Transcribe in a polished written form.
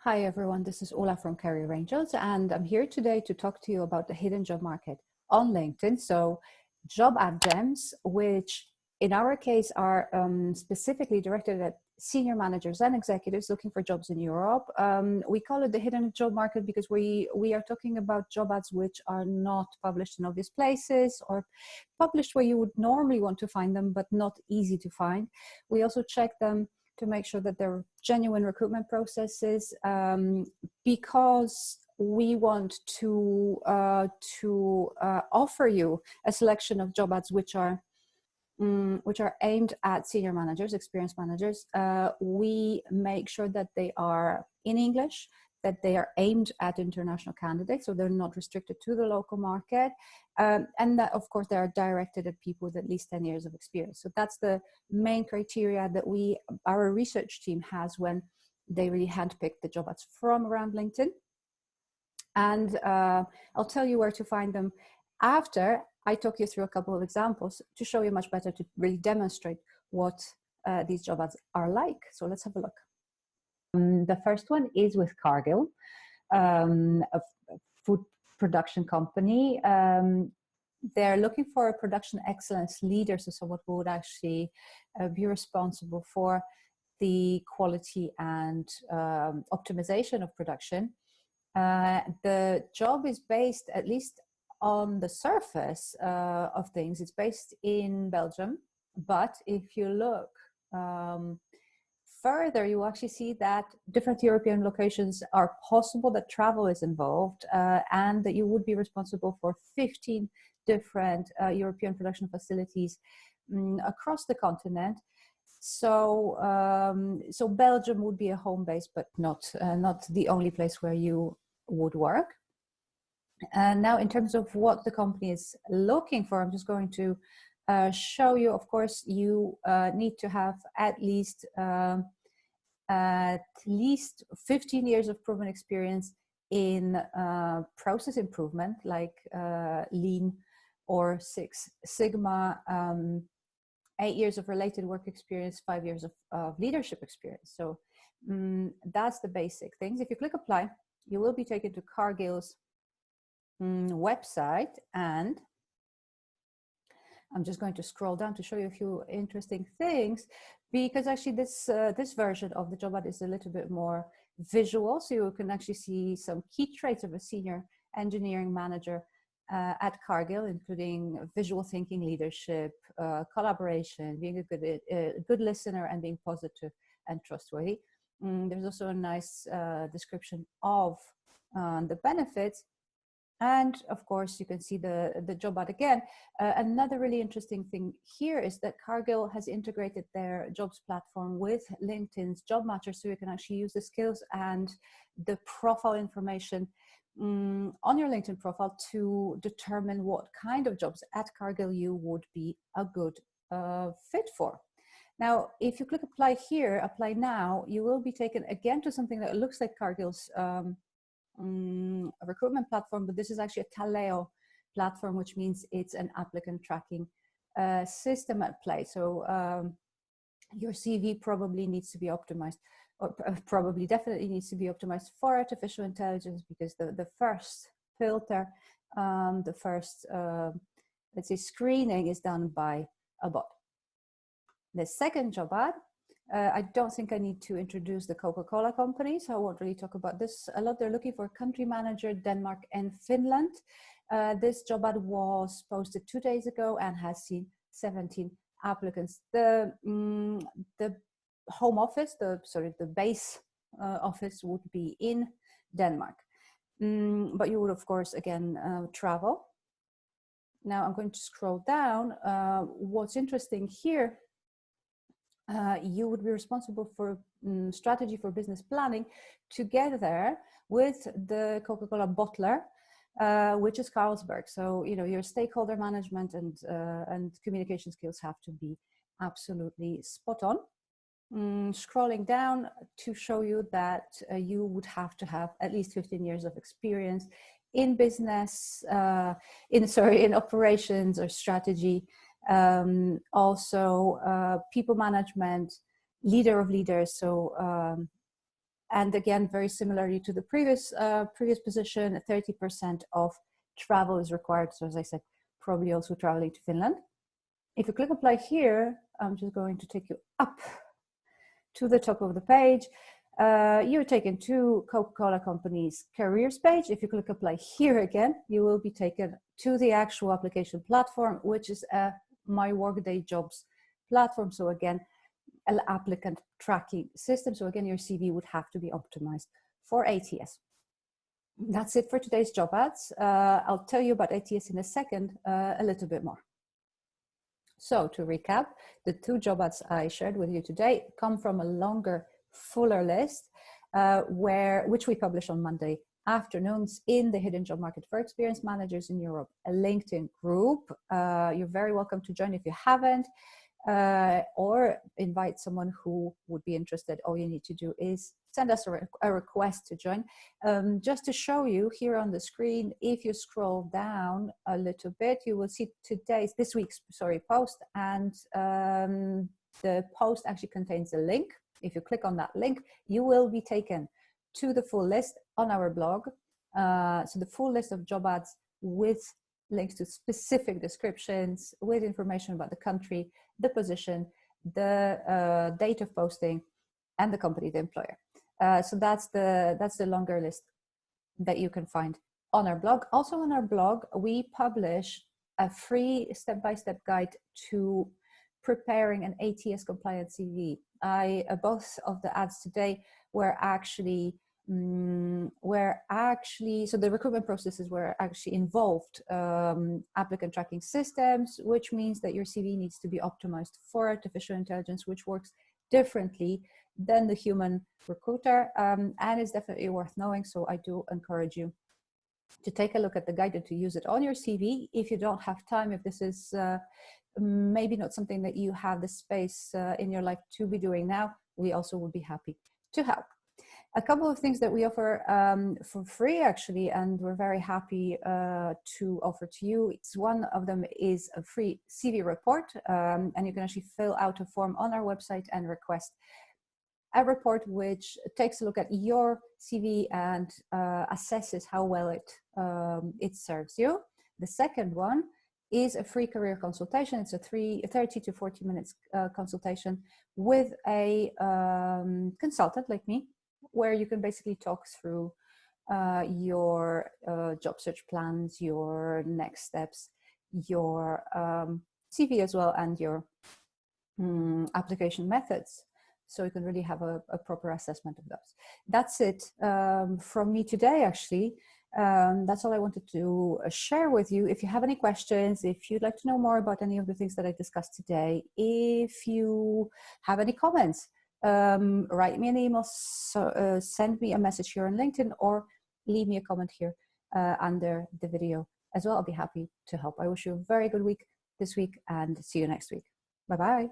Hi everyone, this is Ola from Career Angels, and I'm here today to talk to you about the hidden job market on LinkedIn. So job ad gems, which in our case are specifically directed at senior managers and executives looking for jobs in Europe. We call it the hidden job market because we are talking about job ads which are not published in obvious places or published where you would normally want to find them, but not easy to find. We also check them to make sure that they're genuine recruitment processes, because we want to offer you a selection of job ads which are aimed at senior managers, experienced managers. We make sure that they are in English, that they are aimed at international candidates, so they're not restricted to the local market, and that of course they are directed at people with at least 10 years of experience. So that's the main criteria that our research team has when they really handpick the job ads from around LinkedIn. And I'll tell you where to find them after I talk you through a couple of examples to show you much better, to really demonstrate what these job ads are like. So let's have a look. The first one is with Cargill, a food production company. They're looking for a production excellence leader, so someone who would actually be responsible for the quality and optimization of production. The job is based, at least on the surface of things, it's based in Belgium, but if you look further, you actually see that different European locations are possible, that travel is involved, and that you would be responsible for 15 different European production facilities across the continent. So, so Belgium would be a home base, but not the only place where you would work. And now, in terms of what the company is looking for, I'm just going to show you. Of course, you need to have at least 15 years of proven experience in process improvement, like Lean or Six Sigma, 8 years of related work experience, 5 years of leadership experience. So that's the basic things. If you click apply, you will be taken to Cargill's website, and I'm just going to scroll down to show you a few interesting things, because actually this version of the job ad is a little bit more visual, so you can actually see some key traits of a senior engineering manager at Cargill, including visual thinking, leadership, collaboration, being a good listener, and being positive and trustworthy. There's also a nice description of the benefits. And of course, you can see the job ad again. Another really interesting thing here is that Cargill has integrated their jobs platform with LinkedIn's job matcher, so you can actually use the skills and the profile information on your LinkedIn profile to determine what kind of jobs at Cargill you would be a good fit for. Now, if you click apply here, apply now, you will be taken again to something that looks like Cargill's a recruitment platform, but this is actually a Taleo platform, which means it's an applicant tracking system at play. So your CV probably needs to be optimized, or probably definitely needs to be optimized for artificial intelligence, because the first filter, the first let's say screening, is done by a bot. The second job ad, I don't think I need to introduce the Coca-Cola Company, so I won't really talk about this a lot. They're looking for a country manager, Denmark and Finland. This job ad was posted 2 days ago and has seen 17 applicants. The home office, the base office would be in Denmark, but you would of course again travel. Now I'm going to scroll down. What's interesting here, you would be responsible for strategy for business planning together with the Coca-Cola bottler, which is Carlsberg. So, you know, your stakeholder management and communication skills have to be absolutely spot on. Scrolling down to show you that you would have to have at least 15 years of experience in business, in operations or strategy. Also people management, leader of leaders, so And again, very similarly to the previous position, 30% of travel is required. So as I said, probably also traveling to Finland. If you click apply here, I'm just going to take you up to the top of the page. You're taken to Coca-Cola Company's careers page. If you click apply here again, you will be taken to the actual application platform, which is a My Workday Jobs platform. So again, an applicant tracking system. So again, your CV would have to be optimized for ATS. That's it for today's job ads. I'll tell you about ATS in a second, a little bit more. So to recap, the 2 job ads I shared with you today come from a longer, fuller list, which we publish on Monday afternoons in the Hidden Job Market for Experienced Managers in Europe, a LinkedIn group. You're very welcome to join if you haven't, or invite someone who would be interested. All you need to do is send us a request to join. Just to show you here on the screen, if you scroll down a little bit, you will see this week's post, and the post actually contains a link. If you click on that link, you will be taken to the full list on our blog. So the full list of job ads with links to specific descriptions, with information about the country, the position, the date of posting, and the company, the employer. So that's the longer list that you can find on our blog. Also on our blog, we publish a free step-by-step guide to preparing an ATS-compliant CV. Both of the ads today were actually so the recruitment processes were actually involved applicant tracking systems, which means that your CV needs to be optimized for artificial intelligence, which works differently than the human recruiter, and is definitely worth knowing. So I do encourage you to take a look at the guide and to use it on your CV. If you don't have time, if this is maybe not something that you have the space in your life to be doing now, we also would be happy to help. A couple of things that we offer for free, actually, and we're very happy to offer to you. One of them is a free CV report, and you can actually fill out a form on our website and request a report which takes a look at your CV and assesses how well it serves you. The second one is a free career consultation. It's a 30 to 40 minutes consultation with a consultant like me, where you can basically talk through your job search plans, your next steps, your CV as well, and your application methods. So you can really have a proper assessment of those. That's it from me today, actually. That's all I wanted to share with you. If you have any questions, if you'd like to know more about any of the things that I discussed today, if you have any comments, write me an email, send me a message here on LinkedIn, or leave me a comment here under the video as well. I'll be happy to help. I wish you a very good week this week, and see you next week. Bye-bye.